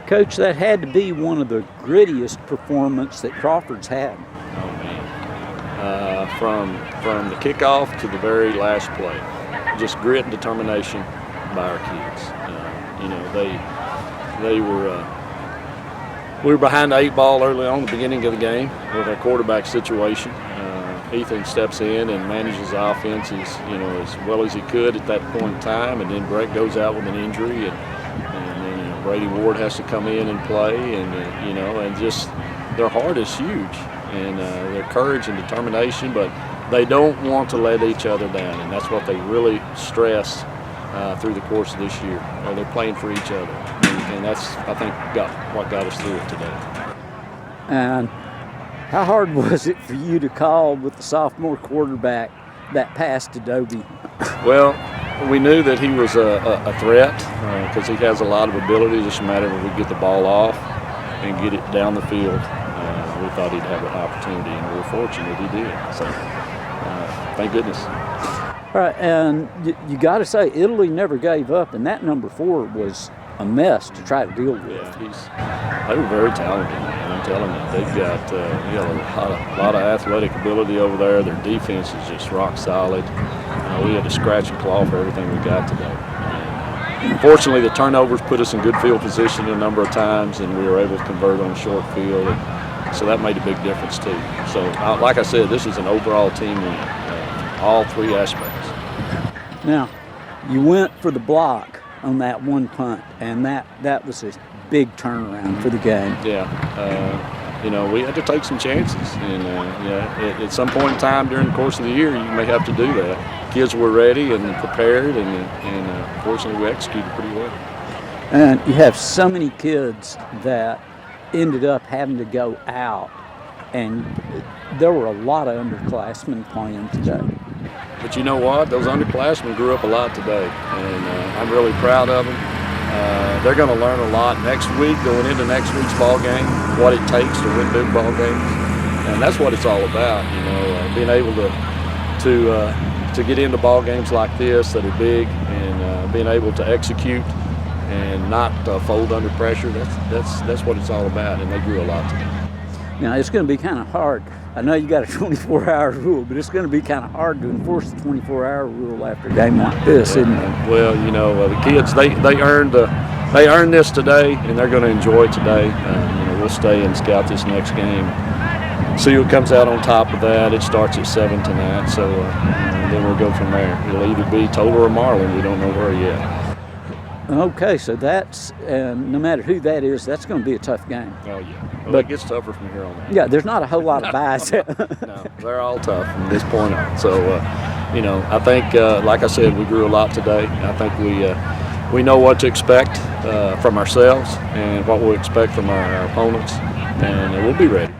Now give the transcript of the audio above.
Coach, that had to be one of the grittiest performances that Crawford's had. Oh man, from the kickoff to the very last play, just grit and determination by our kids. We were behind the 8 ball early on, the beginning of the game with our quarterback situation. Ethan steps in and manages the offense as well as he could at that point in time, and then Brett goes out with an injury, and then Brady Ward has to come in and play, and just their heart is huge, and their courage and determination, but they don't want to let each other down, and that's what they really stress through the course of this year. They're playing for each other, and that's, I think, what got us through it today. And how hard was it for you to call with the sophomore quarterback that pass to Dobie? Well, we knew that he was a threat because he has a lot of ability. Just a matter of we get the ball off and get it down the field. We thought he'd have an opportunity, and we were fortunate he did. So, thank goodness. All right, and you got to say, Italy never gave up, and that number 4 was a mess to try to deal with. Yeah, they were very talented, and I'm telling you, they've got a lot of athletic ability over there. Their defense is just rock solid. We had to scratch and claw for everything we got today. And, unfortunately, the turnovers put us in good field position a number of times, and we were able to convert on short field, and so that made a big difference too. So, like I said, this is an overall team win, all 3 aspects. Now, you went for the block on that one punt, and that was a big turnaround for the game. Yeah, we had to take some chances, and at some point in time during the course of the year, you may have to do that. Kids were ready and prepared, and fortunately, we executed pretty well. And you have so many kids that ended up having to go out, and there were a lot of underclassmen playing today. But you know what? Those underclassmen grew up a lot today, and I'm really proud of them. They're going to learn a lot next week, going into next week's ball game, what it takes to win big ball games, and that's what it's all about. Being able to get into ball games like this that are big, and being able to execute and not fold under pressure. That's what it's all about, and they grew a lot today. Now, it's going to be kind of hard. I know you got a 24-hour rule, but it's going to be kind of hard to enforce the 24-hour rule after a game like this, isn't it? Well, the kids, they earned this today, and they're going to enjoy it today. We'll stay and scout this next game, see what comes out on top of that. It starts at 7 tonight, so then we'll go from there. It'll either be Tolar or Marlin. We don't know where yet. Okay, so that's, no matter who that is, that's going to be a tough game. Oh, yeah. Well, it gets tougher from here on out. Yeah, there's not a whole lot of buys. No, they're all tough from this point on. So, I think, like I said, we grew a lot today. I think we know what to expect from ourselves and what we'll expect from our opponents, and we'll be ready.